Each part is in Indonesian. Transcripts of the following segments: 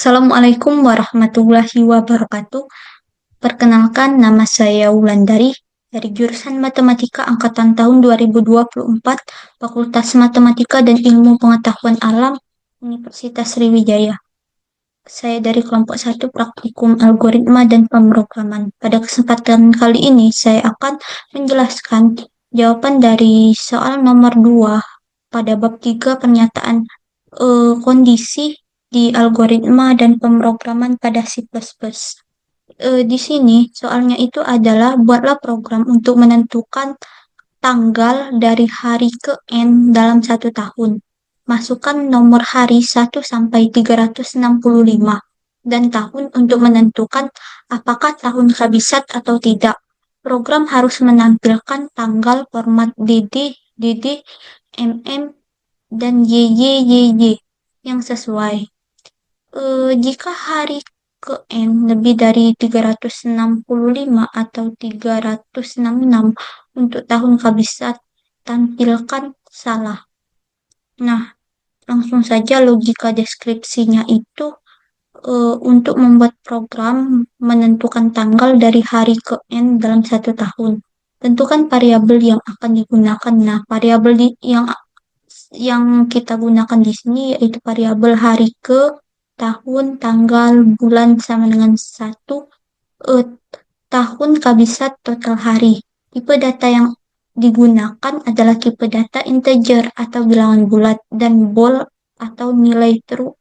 Assalamualaikum warahmatullahi wabarakatuh. Perkenalkan, nama saya Wulandari dari jurusan Matematika Angkatan tahun 2024, Fakultas Matematika dan Ilmu Pengetahuan Alam, Universitas Sriwijaya. Saya dari kelompok 1 Praktikum Algoritma dan Pemrograman. Pada kesempatan kali ini, saya akan menjelaskan jawaban dari soal nomor 2 pada bab 3 pernyataan kondisi di algoritma dan pemrograman pada C++. Di sini soalnya itu adalah buatlah program untuk menentukan tanggal dari hari ke N dalam satu tahun. Masukkan nomor hari 1 sampai 365 dan tahun untuk menentukan apakah tahun kabisat atau tidak. Program harus menampilkan tanggal format DD, MM, dan YY yang sesuai. Jika hari ke N lebih dari 365 atau 366 untuk tahun kabisat, tampilkan salah. Nah, langsung saja logika deskripsinya itu untuk membuat program menentukan tanggal dari hari ke N dalam satu tahun. Tentukan variabel yang akan digunakan. Nah, variabel yang kita gunakan di sini yaitu variabel hari ke, tahun, tanggal, bulan sama dengan satu, eh, tahun, kabisat, total hari. Tipe data yang digunakan adalah tipe data integer atau bilangan bulat dan bool atau nilai true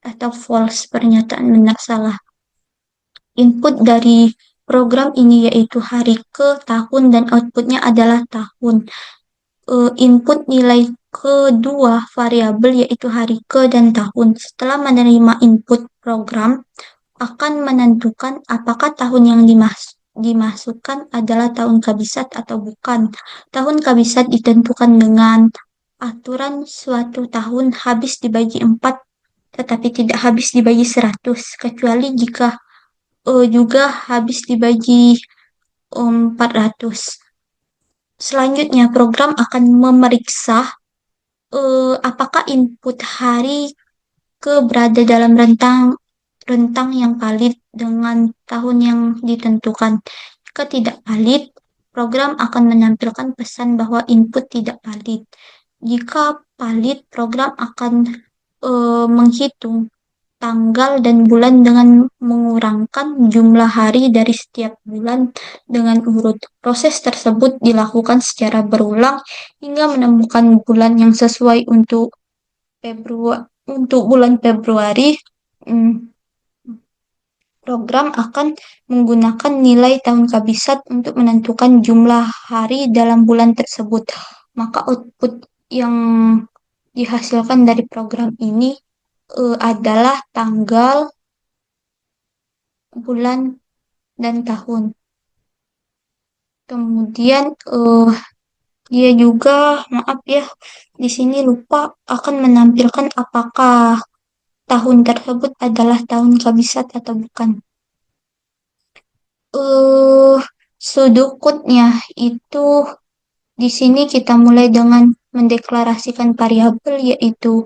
atau false, pernyataan benar salah. Input dari program ini yaitu hari ke, tahun, dan outputnya adalah tahun. Input nilai kedua variabel yaitu hari ke dan tahun. Setelah menerima input, program akan menentukan apakah tahun yang dimasukkan adalah tahun kabisat atau bukan. Tahun kabisat ditentukan dengan aturan suatu tahun habis dibagi 4 tetapi tidak habis dibagi 100 kecuali jika juga habis dibagi 400. Selanjutnya, program akan memeriksa apakah input hari ke berada dalam rentang yang valid dengan tahun yang ditentukan. Jika tidak valid, program akan menampilkan pesan bahwa input tidak valid. Jika valid, program akan menghitung tanggal dan bulan dengan mengurangkan jumlah hari dari setiap bulan dengan urut. Proses tersebut dilakukan secara berulang hingga menemukan bulan yang sesuai untuk bulan Februari. Program akan menggunakan nilai tahun kabisat untuk menentukan jumlah hari dalam bulan tersebut. Maka output yang dihasilkan dari program ini adalah tanggal, bulan, dan tahun. Kemudian dia juga, maaf ya, di sini lupa akan menampilkan apakah tahun tersebut adalah tahun kabisat atau bukan. Sudukutnya itu di sini kita mulai dengan mendeklarasikan variabel yaitu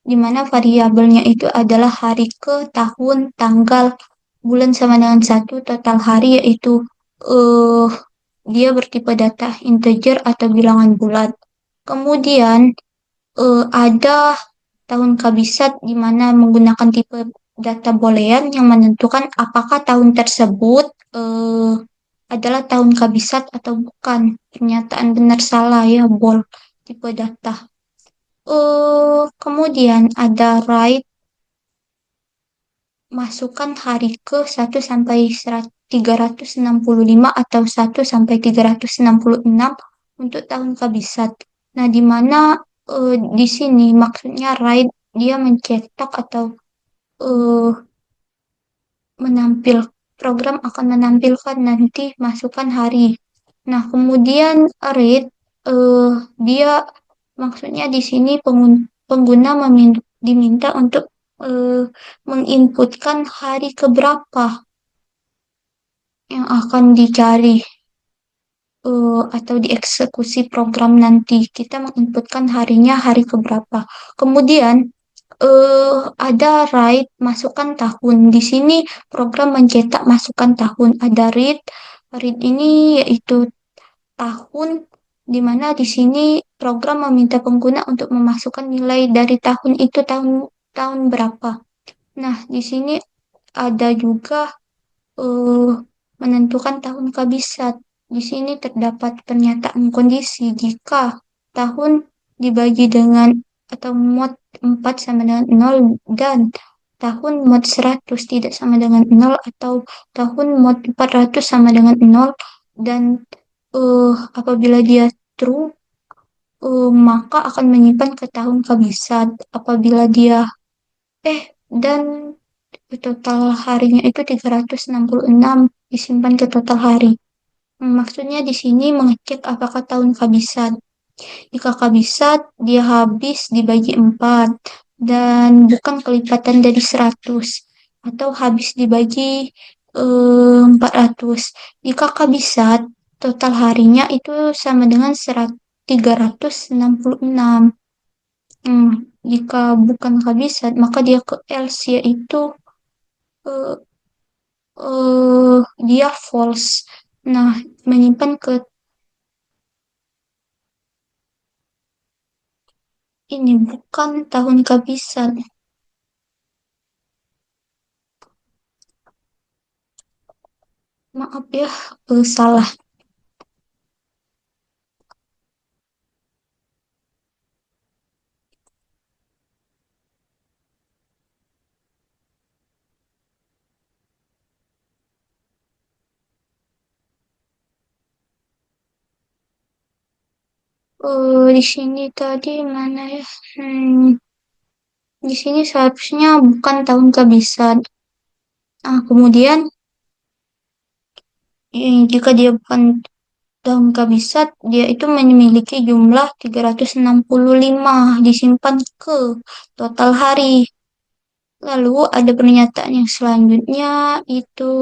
di mana variabelnya itu adalah hari ke, tahun, tanggal, bulan sama dengan 1, total hari yaitu dia bertipe data integer atau bilangan bulat. Kemudian ada tahun kabisat di mana menggunakan tipe data boolean yang menentukan apakah tahun tersebut adalah tahun kabisat atau bukan. Pernyataan benar salah ya, bool, tipe data. Kemudian ada write, masukkan hari ke 1 sampai 365 atau 1 sampai 366 untuk tahun kabisat. Nah, di mana di sini maksudnya write dia mencetak atau program akan menampilkan nanti masukkan hari. Nah, kemudian read dia maksudnya di sini pengguna diminta untuk menginputkan hari keberapa yang akan dicari atau dieksekusi program nanti. Kita menginputkan harinya hari keberapa. Kemudian Ada RAID masukkan tahun. Di sini program mencetak masukkan tahun. Ada READ. READ ini yaitu tahun di mana di sini program meminta pengguna untuk memasukkan nilai dari tahun itu tahun tahun berapa. Nah, di sini ada juga eh, menentukan tahun kabisat. Di sini terdapat pernyataan kondisi jika tahun dibagi dengan atau mod 4 sama dengan nol dan tahun mod 100 tidak sama dengan nol atau tahun mod 400 sama dengan nol dan apabila dia true maka akan menyimpan ke tahun kabisat. Apabila dia dan total harinya itu 366 disimpan ke total hari. Maksudnya di sini mengecek apakah tahun kabisat. Jika kabisat, dia habis dibagi 4 dan bukan kelipatan dari 100 atau habis dibagi 400. Jika kabisat, total harinya itu sama dengan 366. Hmm, Jika bukan kabisat, maka dia ke else yaitu eh, dia false. Nah, menyimpan ke ini bukan tahun kehabisan. Maaf ya, salah. Di sini tadi mana ya? Di sini seharusnya bukan tahun kehabisan. Kemudian jika dia bukan tahun kehabisan, dia itu memiliki jumlah 365 disimpan ke total hari. Lalu ada pernyataan yang selanjutnya itu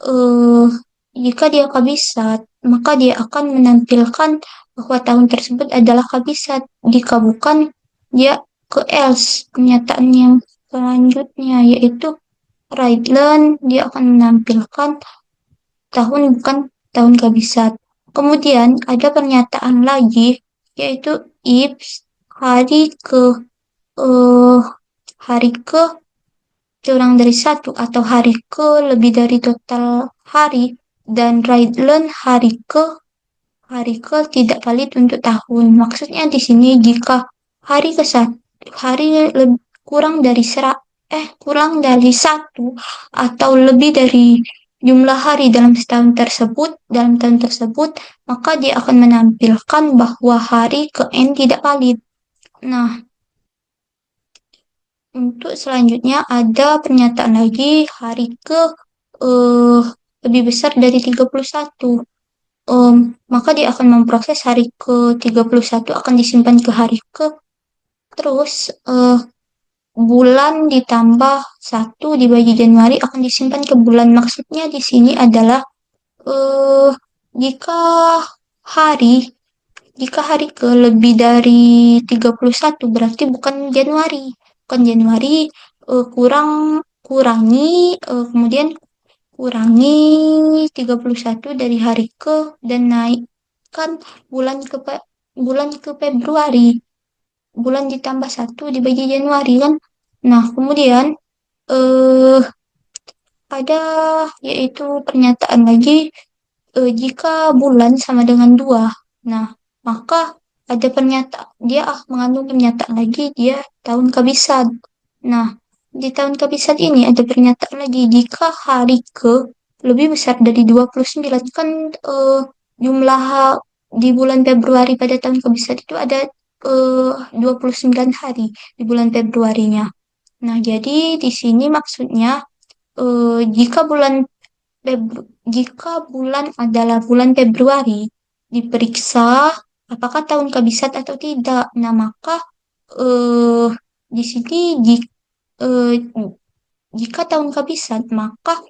eh jika dia kabisat, maka dia akan menampilkan bahwa tahun tersebut adalah kabisat. Jika bukan, dia ke else. Pernyataan yang selanjutnya yaitu Raidlan, dia akan menampilkan tahun bukan tahun kabisat. Kemudian ada pernyataan lagi yaitu if hari ke eh, hari ke kurang dari satu atau hari ke lebih dari total hari dan Raidlan hari ke tidak valid untuk tahun. Maksudnya di sini jika hari ke satu hari kurang dari kurang dari satu atau lebih dari jumlah hari dalam setahun tersebut dalam tahun tersebut maka dia akan menampilkan bahwa hari ke N tidak valid. Nah, untuk selanjutnya ada pernyataan lagi hari ke eh, lebih besar dari 31. Maka dia akan memproses hari ke 31 akan disimpan ke hari ke terus bulan ditambah 1 dibagi Januari akan disimpan ke bulan. Maksudnya di sini adalah eh jika hari jika hari ke lebih dari 31 berarti bukan Januari kurang kemudian kurangi 31 dari hari ke dan naikkan bulan ke bulan ke Februari. Bulan ditambah 1 dibagi Januari kan. Nah, kemudian eh ada yaitu pernyataan lagi jika bulan sama dengan 2. Nah, maka ada pernyataan dia mengandung pernyataan lagi dia tahun kabisat. Nah, di tahun kabisat ini ada pernyataan lagi jika hari ke lebih besar dari 29 kan jumlah di bulan Februari pada tahun kabisat itu ada 29 hari di bulan Februarinya. Nah, jadi di sini maksudnya jika bulan adalah bulan Februari, diperiksa apakah tahun kabisat atau tidak. Nah, maka eh, di sini eh, jika tahun kabisat, maka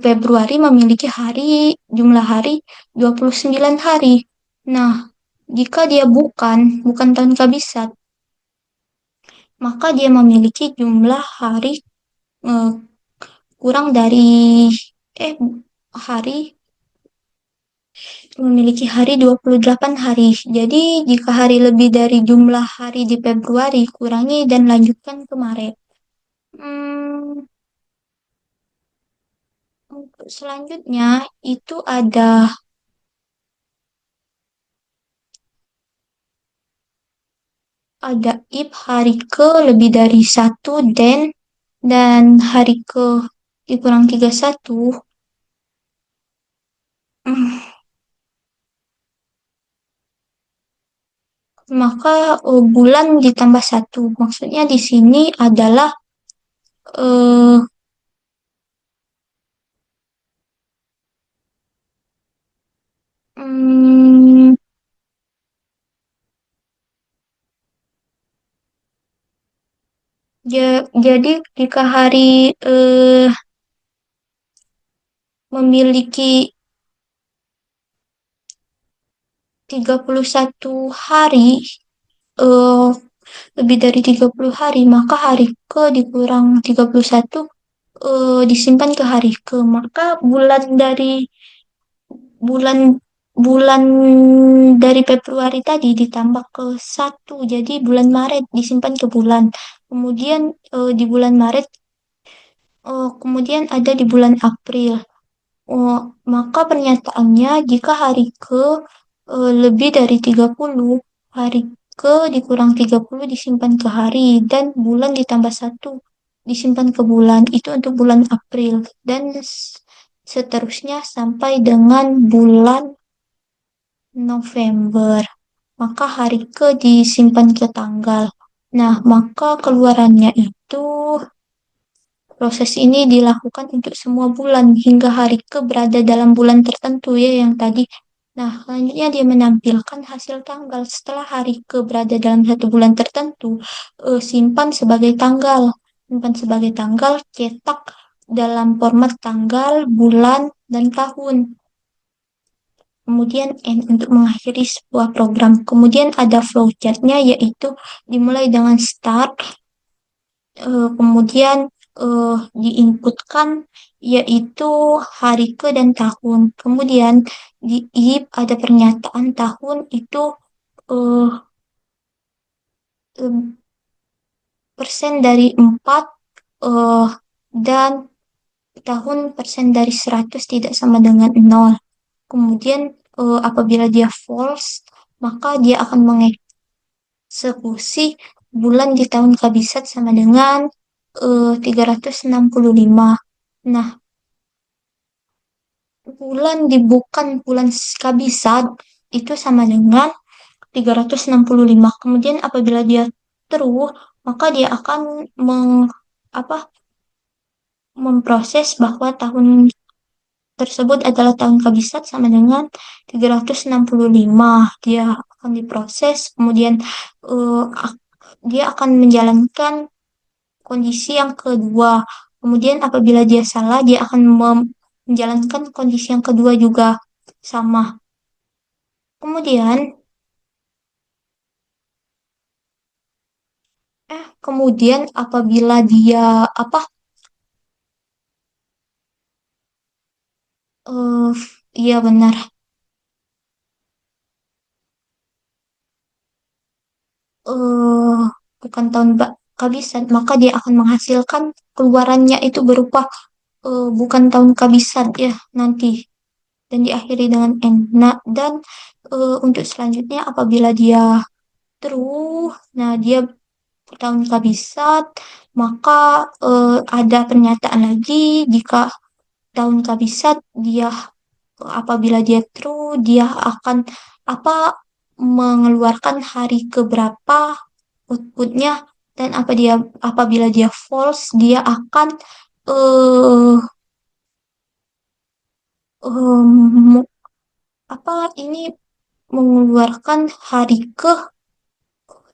Februari memiliki jumlah hari 29 hari. Nah, jika dia bukan tahun kabisat, maka dia memiliki jumlah hari eh, kurang dari eh hari memiliki hari 28 hari. Jadi jika hari lebih dari jumlah hari di Februari, kurangi dan lanjutkan ke Maret. Hmm, untuk selanjutnya itu ada if hari ke lebih dari satu dan hari ke dikurang 31. Hmm, maka bulan ditambah satu. Maksudnya di sini adalah eh, hmm, jadi jika hari memiliki 31 hari, eh, lebih dari 30 hari, maka hari ke dikurang 31 disimpan ke hari ke. Maka bulan bulan dari Februari tadi ditambah ke satu, jadi bulan Maret disimpan ke bulan. Kemudian di bulan Maret, kemudian ada di bulan April. Oh, maka pernyataannya jika hari ke lebih dari 30, hari ke dikurang 30 disimpan ke hari dan bulan ditambah satu disimpan ke bulan. Itu untuk bulan April dan seterusnya sampai dengan bulan November. Maka hari ke disimpan ke tanggal. Nah, maka keluarannya itu proses ini dilakukan untuk semua bulan hingga hari ke berada dalam bulan tertentu ya yang tadi. Nah, selanjutnya dia menampilkan hasil tanggal setelah hari ke berada dalam satu bulan tertentu. Simpan sebagai tanggal. Simpan sebagai tanggal, cetak dalam format tanggal, bulan, dan tahun. Kemudian N untuk mengakhiri sebuah program. Kemudian ada flowchartnya yaitu dimulai dengan start, kemudian diinputkan yaitu hari ke dan tahun. Kemudian di if ada pernyataan tahun itu eh, em, persen dari 4 eh, dan tahun persen dari 100 tidak sama dengan 0. Kemudian apabila dia false, maka dia akan mengeksekusi bulan di tahun kabisat sama dengan 365. Nah, bulan di bukan bulan kabisat itu sama dengan 365. Kemudian apabila dia true, maka dia akan apa, memproses bahwa tahun tersebut adalah tahun kabisat sama dengan 365. Dia akan diproses, kemudian eh, dia akan menjalankan kondisi yang kedua. Kemudian apabila dia salah, dia akan menjalankan kondisi yang kedua juga sama. Kemudian, kemudian apabila dia apa? eh iya benar. eh Bukan tahun kabisat, maka dia akan menghasilkan keluarannya itu berupa bukan tahun kabisat ya nanti dan diakhiri dengan N. Nah, dan untuk selanjutnya apabila dia true, nah dia tahun kabisat, maka ada pernyataan lagi jika tahun kabisat dia apabila dia true, dia akan apa mengeluarkan hari keberapa outputnya dan apabila dia false, dia akan eh em, apa ini mengeluarkan hari ke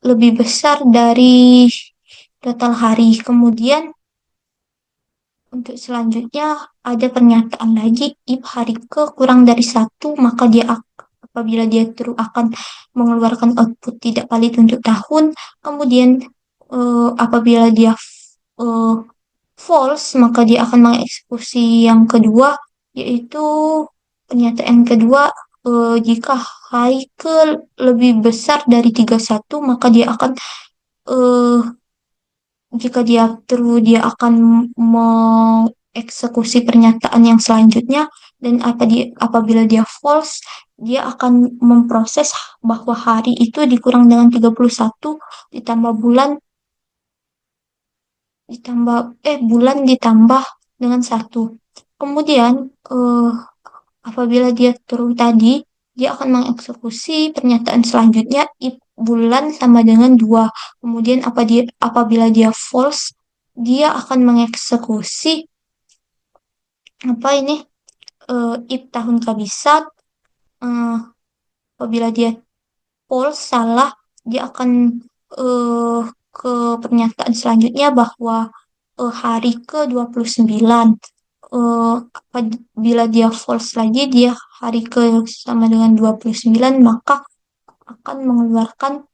lebih besar dari total hari. Kemudian untuk selanjutnya ada pernyataan lagi, if hari ke kurang dari satu, maka apabila dia true akan mengeluarkan output tidak valid untuk tahun. Kemudian apabila dia eh, false, maka dia akan mengeksekusi yang kedua, yaitu pernyataan kedua, jika Haike lebih besar dari 31, maka dia akan eh, jika dia true, dia akan mengeksekusi pernyataan yang selanjutnya, dan apabila dia false, dia akan memproses bahwa hari itu dikurang dengan 31 ditambah bulan ditambah bulan ditambah dengan satu. Kemudian eh, apabila dia true tadi, dia akan mengeksekusi pernyataan selanjutnya if bulan sama dengan 2. Kemudian apabila dia false, dia akan mengeksekusi apa ini if tahun kabisat. eh, Apabila dia false salah, dia akan eh, ke pernyataan selanjutnya bahwa hari ke-29. Apabila dia false lagi, dia hari ke sama dengan 29, maka akan mengeluarkan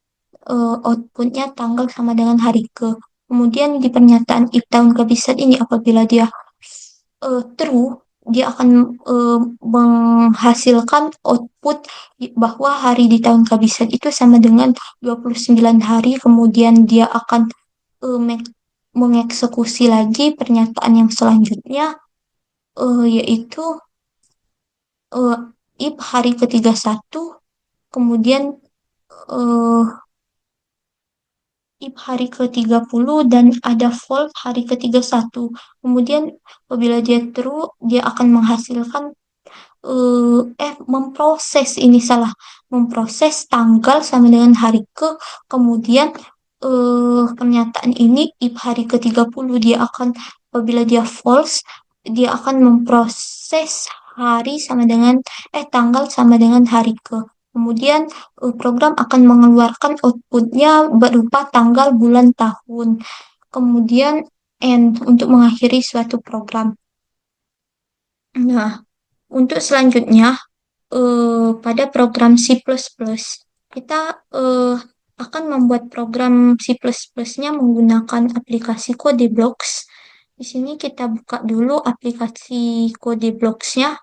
outputnya tanggal sama dengan hari ke. Kemudian di pernyataan if tahun kabisat ini, apabila dia true, dia akan menghasilkan output bahwa hari di tahun kabisat itu sama dengan 29 hari. Kemudian dia akan mengeksekusi lagi pernyataan yang selanjutnya, yaitu eh, if hari ke-31, kemudian eh, if hari ke-30 dan ada false hari ke-31. Kemudian apabila dia true, dia akan menghasilkan memproses ini salah, memproses tanggal sama dengan hari ke. Kemudian pernyataan ini if hari ke-30, dia akan, apabila dia false, dia akan memproses hari sama dengan tanggal sama dengan hari ke. Kemudian program akan mengeluarkan outputnya berupa tanggal, bulan, tahun. Kemudian end untuk mengakhiri suatu program. Nah, untuk selanjutnya, pada program C++, kita akan membuat program C++-nya menggunakan aplikasi CodeBlocks. Di sini kita buka dulu aplikasi CodeBlocks-nya.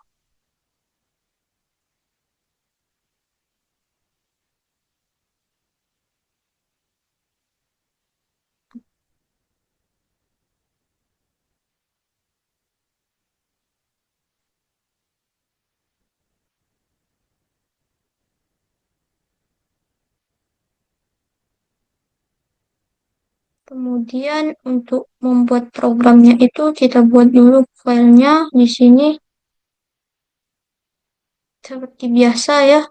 Kemudian untuk membuat programnya itu kita buat dulu filenya di sini seperti biasa ya.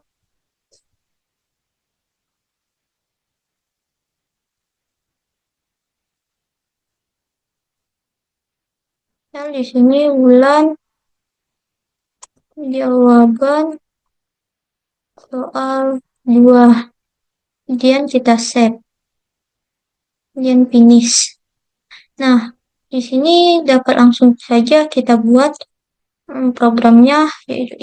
Dan di sini bulan, jawaban soal 2. Kemudian kita save, kemudian finish. Nah, di sini dapat langsung saja kita buat programnya, yaitu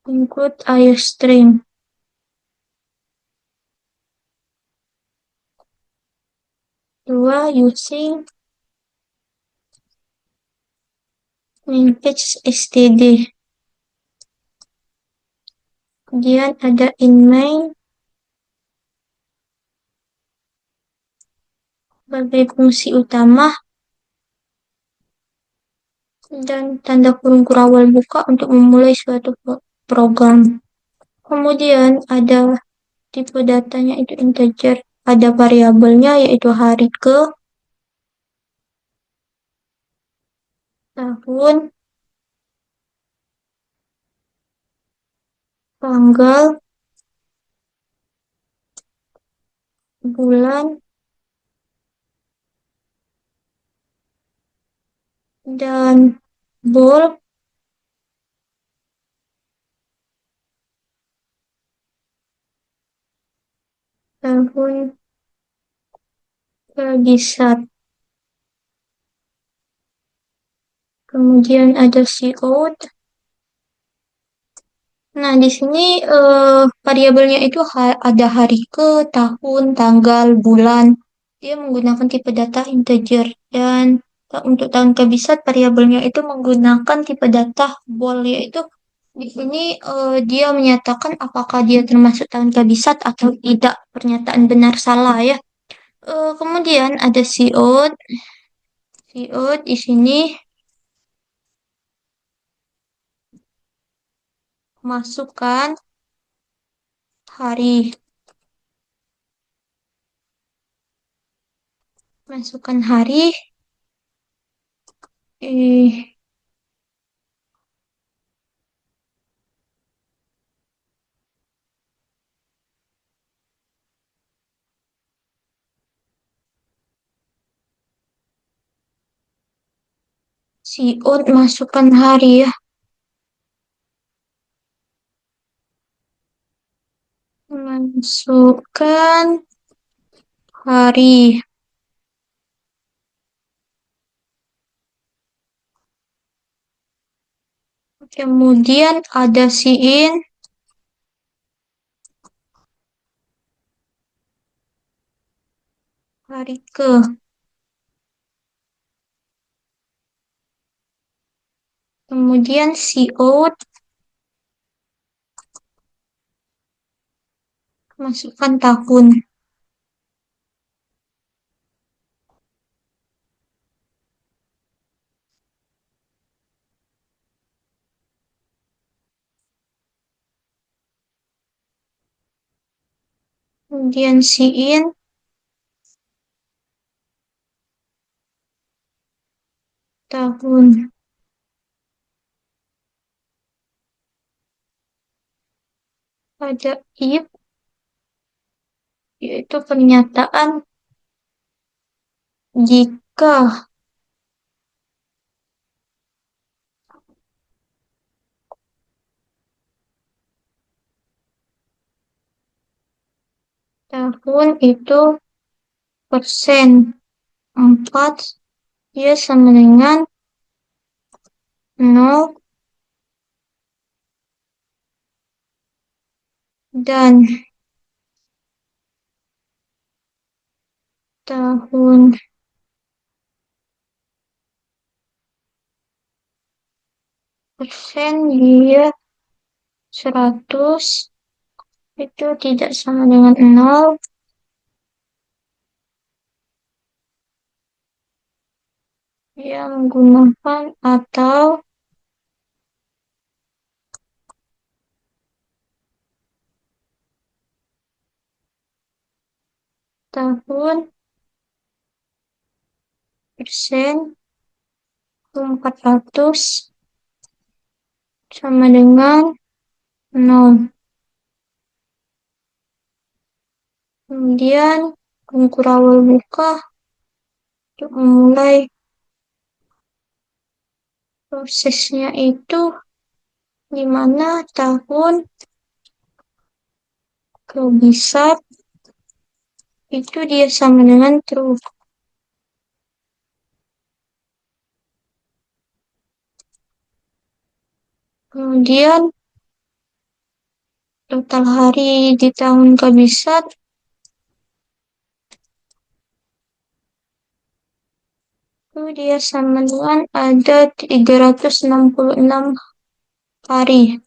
include IOStream. Dua, using linkage std. Kemudian ada in main sebagai fungsi utama, dan tanda kurung kurawal buka untuk memulai suatu program. Kemudian ada tipe datanya itu integer, ada variabelnya yaitu hari ke, tahun, tanggal, bulan, dan bol, tahun kabisat. Kemudian ada cout. Nah, di sini variabelnya itu ada hari ke, tahun, tanggal, bulan. Dia menggunakan tipe data integer dan untuk tahun kabisat variabelnya itu menggunakan tipe data bool, yaitu di sini dia menyatakan apakah dia termasuk tahun kabisat atau tidak. Pernyataan benar salah ya. Kemudian ada siot. Siot di sini masukkan hari. Masukkan hari. Eh, siot masukkan hari ya. Masukkan hari. Kemudian ada siin hari ke. Kemudian siot masukkan tahun. Kemudian siin tahun. Ada if, yaitu pernyataan jika tahun itu persen 4, dia sama dengan 0 dan tahun persen dia 100 itu tidak sama dengan 0. Dia menggunakan atau tahun persen 400 sama dengan 0. Kemudian awal buka untuk memulai prosesnya itu di mana tahun bisa itu dia sama dengan true. Kemudian total hari di tahun kabisat itu dia sama dengan ada 366 hari.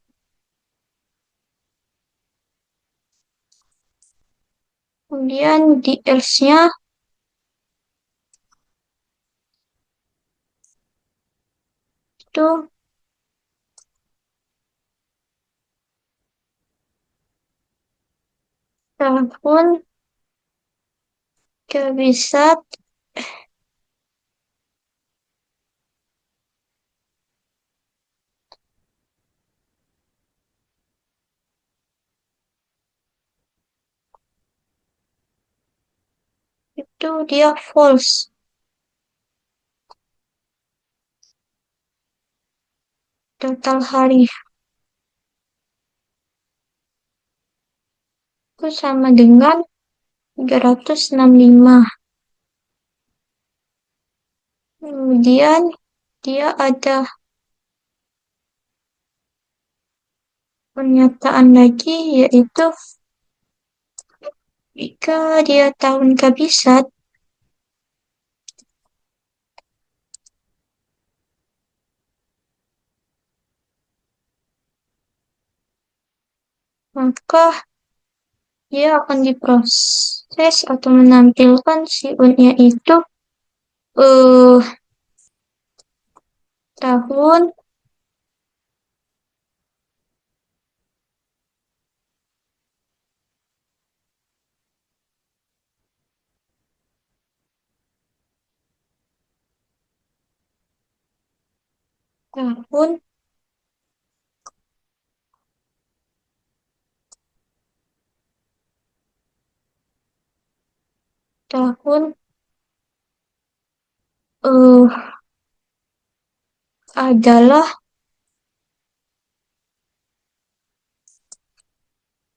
Kemudian di else-nya itu tahun kabisat itu dia false. Total hari itu sama dengan 365. Kemudian dia ada pernyataan lagi yaitu jika dia tahun kabisat, maka dia akan diproses atau menampilkan si unnya itu eh tahun tahun tahun eh adalah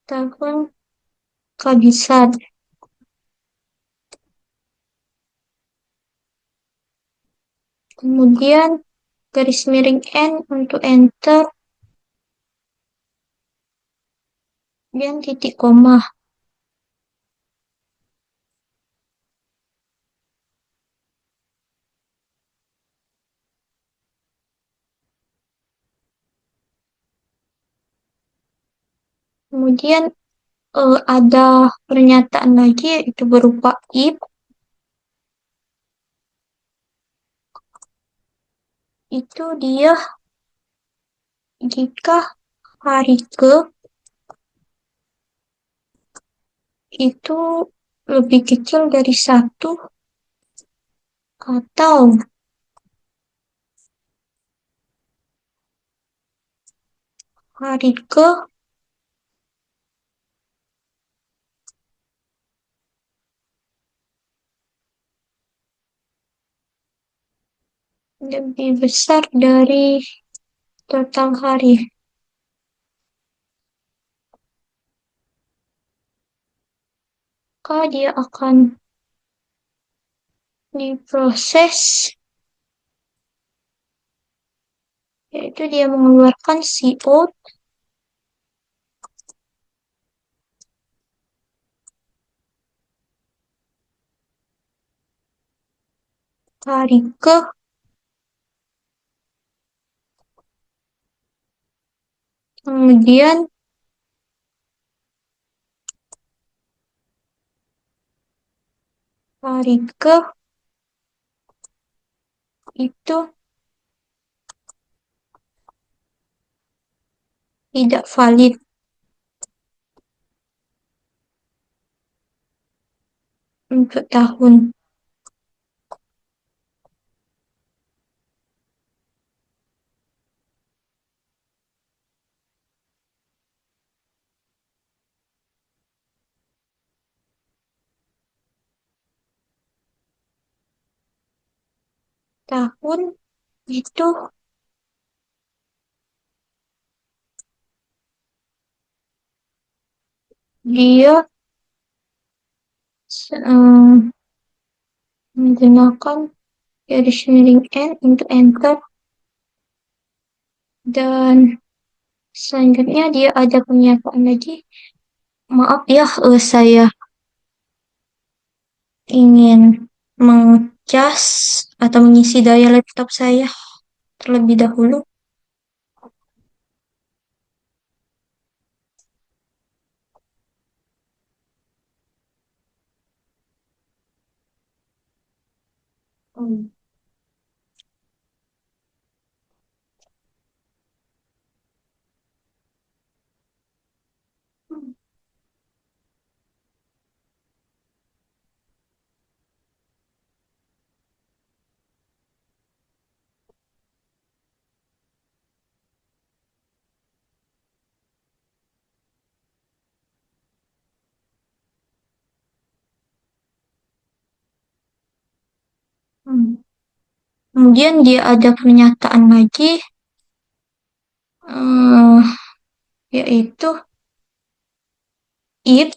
tahun kabisat. Kemudian garis miring N untuk enter dan titik koma. Kemudian ada pernyataan lagi yaitu berupa if, itu dia jika hari ke itu lebih kecil dari satu atau hari ke lebih besar dari total hari, maka dia akan diproses, yaitu dia mengeluarkan CO hari ke, kemudian hari ke itu tidak valid untuk tahun. Tahun itu dia menggunakan garis miring N untuk enter dan selanjutnya dia ada pernyataan lagi. Maaf ya, saya ingin mengecas atau mengisi daya laptop saya terlebih dahulu. Hmm. Hmm. Kemudian dia ada pernyataan lagi, eh, yaitu if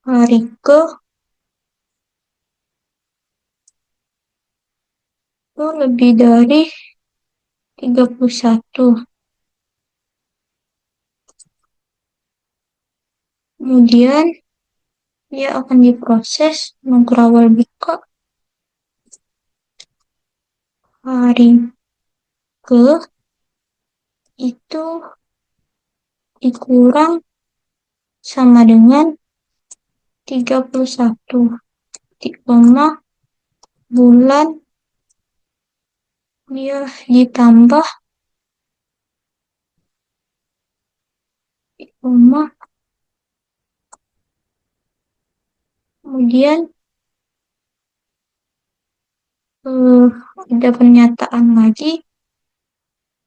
hari ke lebih dari 31. Kemudian dia akan diproses mengkerawal bika hari ke itu dikurang sama dengan 31 koma bulan dia ditambah koma kemudian eh, ada pernyataan lagi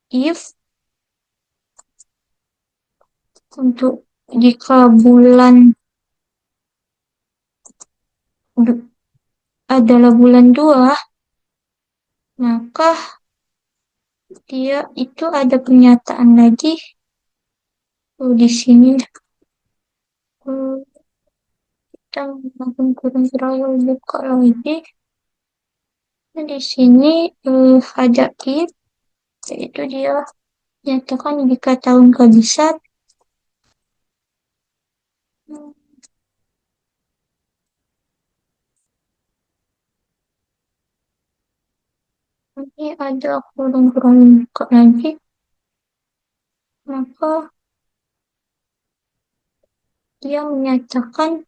if untuk jika bulan adalah bulan 2 maka dia itu ada pernyataan lagi di sini kita makin kurang terlalu buka lagi. Nah, di sini ada if yaitu dia nyatakan jika tahun kehabisan. Hmm, Ini ada kurang-kurang buka lagi maka dia menyatakan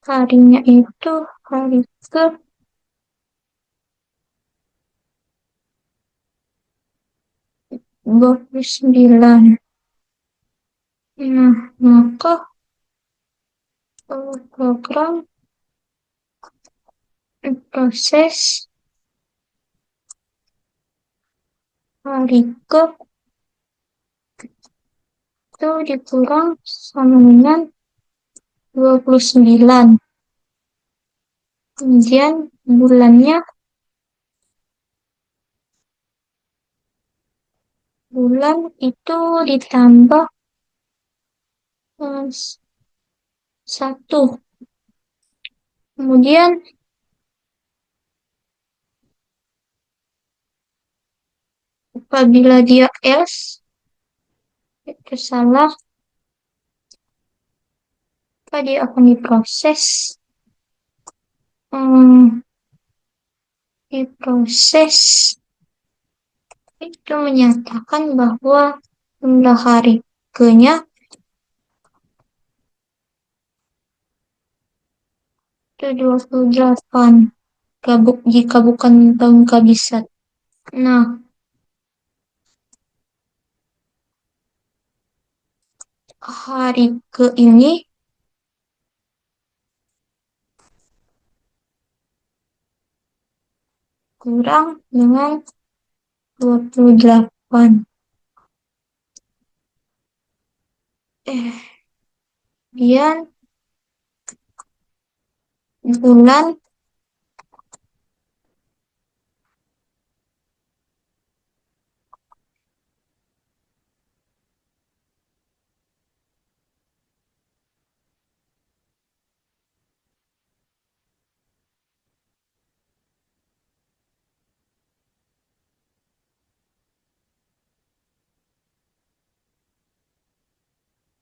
harinya itu hari ke 29. Nah, maka program proses hari ke itu dikurang sama dengan 29. Kemudian bulannya bulan itu ditambah eh, 1. Kemudian apabila dia else itu salah, maka dia akan diproses. Hmm, diproses itu menyatakan bahwa jumlah hari ke-nya itu 28 jika bukan tahun kehabisan. Nah, hari ke ini kurang dengan 28. Kemudian bulan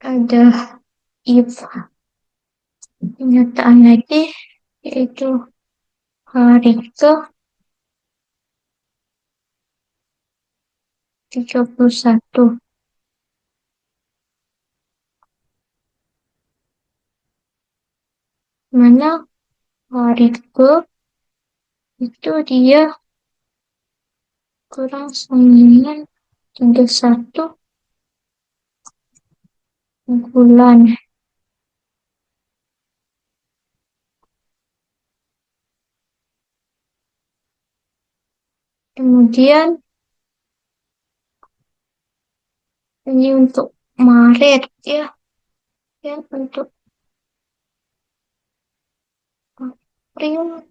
ada if kenyataan lagi yaitu hari ke 31 mana hari ke itu dia kurang sama dengan 31 bulan. Kemudian ini untuk Maret ya, ya untuk April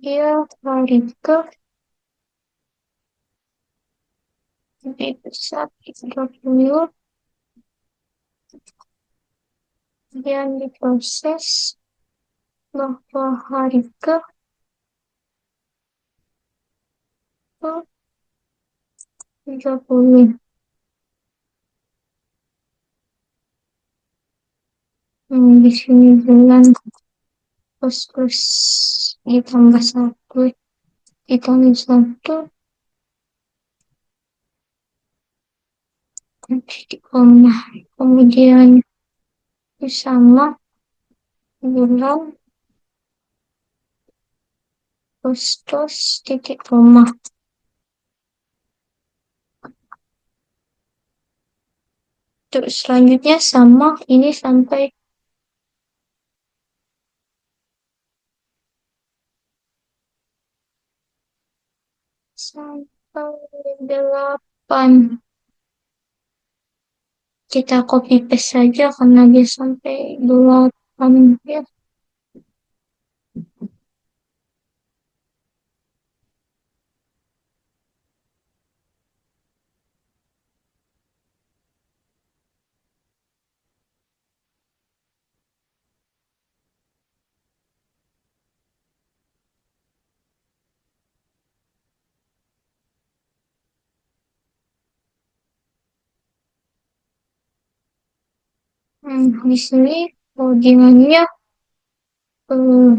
dia hari ke lebih besar 30, kemudian diproses bahwa hari ke-30. Di sini bulan plus ditambah satu, ditambah satu, titik koma. Kemudian sama bulan Agustus titik koma. Terus selanjutnya sama ini sampai 8. Kita copy paste saja karena dia sampai 8 ya. Di sini codingannya eh,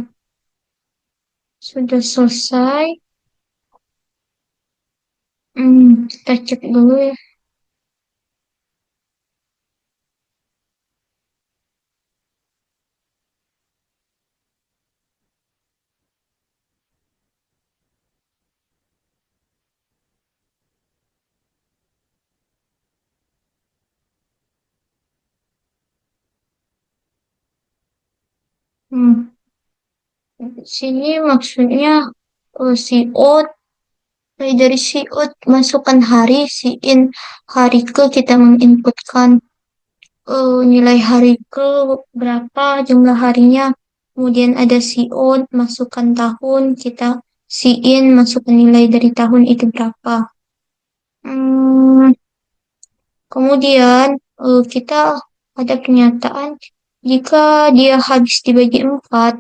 sudah selesai. Kita cek dulu ya. Hmm, Sini maksudnya si out, dari si out masukkan hari, si in hari ke kita menginputkan nilai hari ke berapa jumlah harinya. Kemudian ada si out masukkan tahun, kita si in masukkan nilai dari tahun itu berapa. Hmm, Kemudian kita ada pernyataan jika dia habis dibagi 4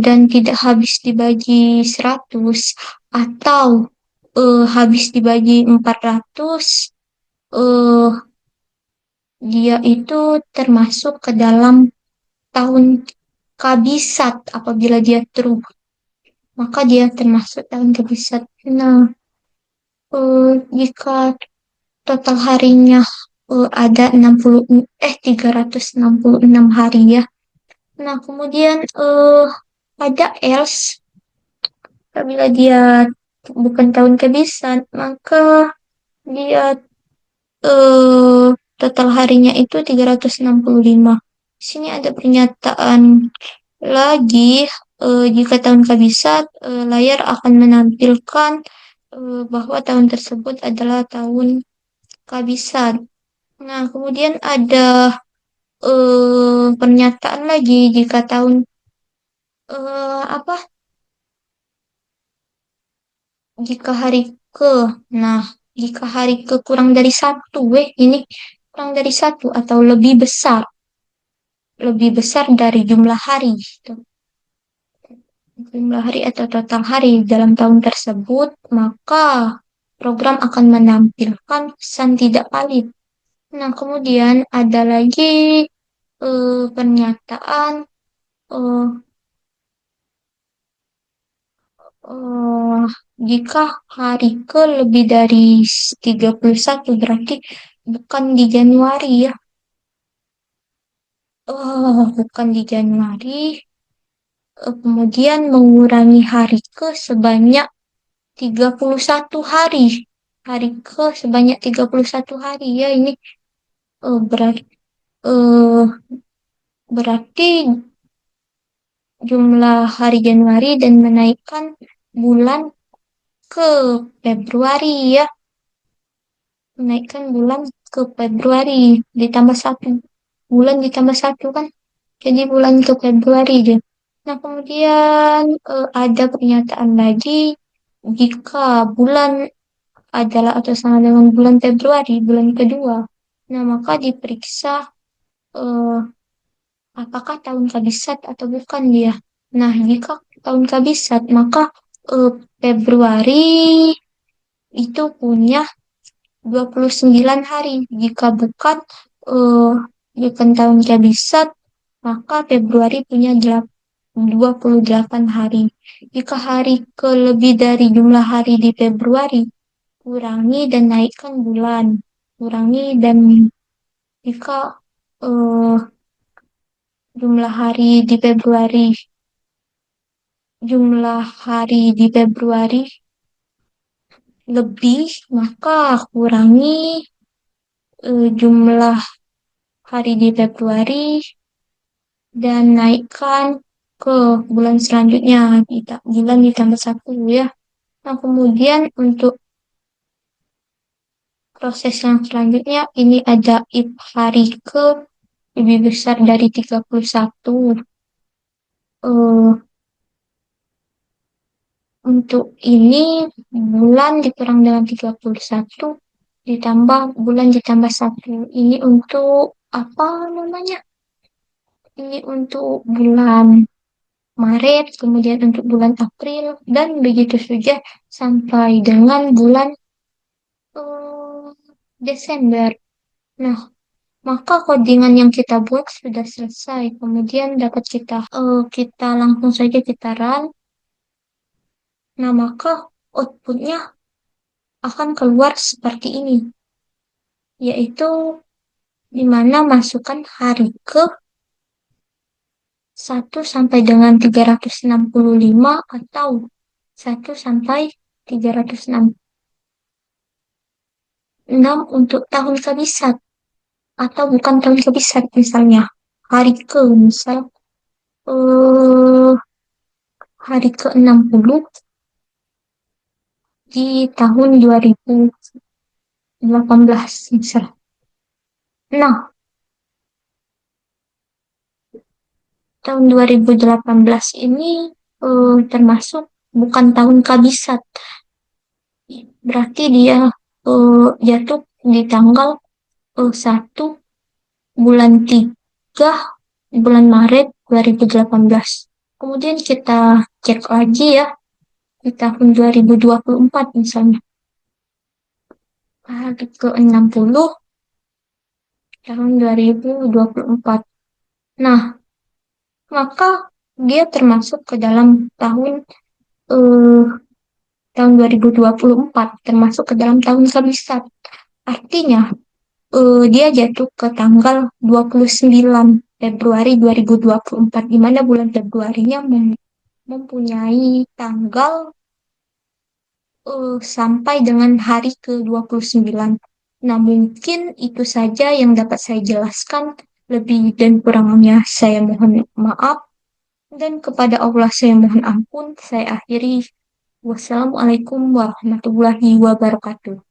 dan tidak habis dibagi 100 atau habis dibagi 400, eh, dia itu termasuk ke dalam tahun kabisat. Apabila dia true, maka dia termasuk tahun kabisat. Nah, jika total harinya ada 366 hari ya. Nah, kemudian ada else, apabila dia bukan tahun kebisan, maka dia eh, total harinya itu 365. Di sini ada pernyataan lagi, jika tahun kabisat, layar akan menampilkan bahwa tahun tersebut adalah tahun kabisat. Nah, kemudian ada pernyataan lagi jika tahun apa? Jika hari ke, nah, jika hari ke kurang dari satu, ini kurang dari satu atau lebih besar dari jumlah hari, gitu. Jumlah hari atau total hari dalam tahun tersebut, maka program akan menampilkan pesan tidak valid. Nah, kemudian ada lagi pernyataan eh, eh, jika hari ke lebih dari 31 berarti bukan di Januari ya. Bukan di Januari. Kemudian mengurangi hari ke sebanyak 31 hari. Hari ke sebanyak 31 hari ya, ini eh, berat, eh, berarti jumlah hari Januari dan menaikkan bulan ke Februari ya. Menaikkan bulan ke Februari ditambah satu. Bulan ditambah satu kan. Jadi bulan ke Februari deh. Nah, kemudian ada pernyataan lagi jika bulan adalah atau sama dengan bulan Februari, bulan kedua. Nah, maka diperiksa eh, apakah tahun kabisat atau bukan dia. Nah, jika tahun kabisat, maka Februari itu punya 29 hari. Jika bukan eh, bukan tahun kabisat, maka Februari punya 28 hari. Jika hari kelebih dari jumlah hari di Februari, kurangi dan naikkan bulan. Kurangi dan jika eh, jumlah hari di Februari, jumlah hari di Februari lebih, maka kurangi jumlah hari di Februari dan naikkan ke bulan selanjutnya. Bulan ditambah satu ya. Nah, kemudian untuk proses yang selanjutnya ini ada if hari ke lebih besar dari 31. Eh, untuk ini bulan dikurang dengan 31 ditambah bulan ditambah satu. Ini untuk apa namanya? Ini untuk bulan Maret, kemudian untuk bulan April, dan begitu saja sampai dengan bulan eh, Desember. Nah, maka codingan yang kita buat sudah selesai. Kemudian dapat kita langsung saja kita run. Nah, maka outputnya akan keluar seperti ini, yaitu di mana masukkan hari ke 1 sampai dengan 365 atau 1 sampai 366 untuk tahun kabisat atau bukan tahun kabisat misalnya hari ke misal eh, hari ke 60 di tahun 2018 misal. Nah, tahun 2018 ini termasuk bukan tahun kabisat. Berarti dia jatuh di tanggal 1 bulan 3 bulan Maret 2018. Kemudian kita cek lagi ya di tahun 2024 misalnya. Hari ke 60 tahun 2024. Nah, maka dia termasuk ke dalam eh, tahun 2024, termasuk ke dalam tahun kabisat. Artinya, dia jatuh ke tanggal 29 Februari 2024, di mana bulan Februarinya mempunyai tanggal sampai dengan hari ke 29. Nah, mungkin itu saja yang dapat saya jelaskan. Lebih dan kurangnya saya mohon maaf. Dan kepada Allah saya mohon ampun. Saya akhiri. Wassalamualaikum warahmatullahi wabarakatuh.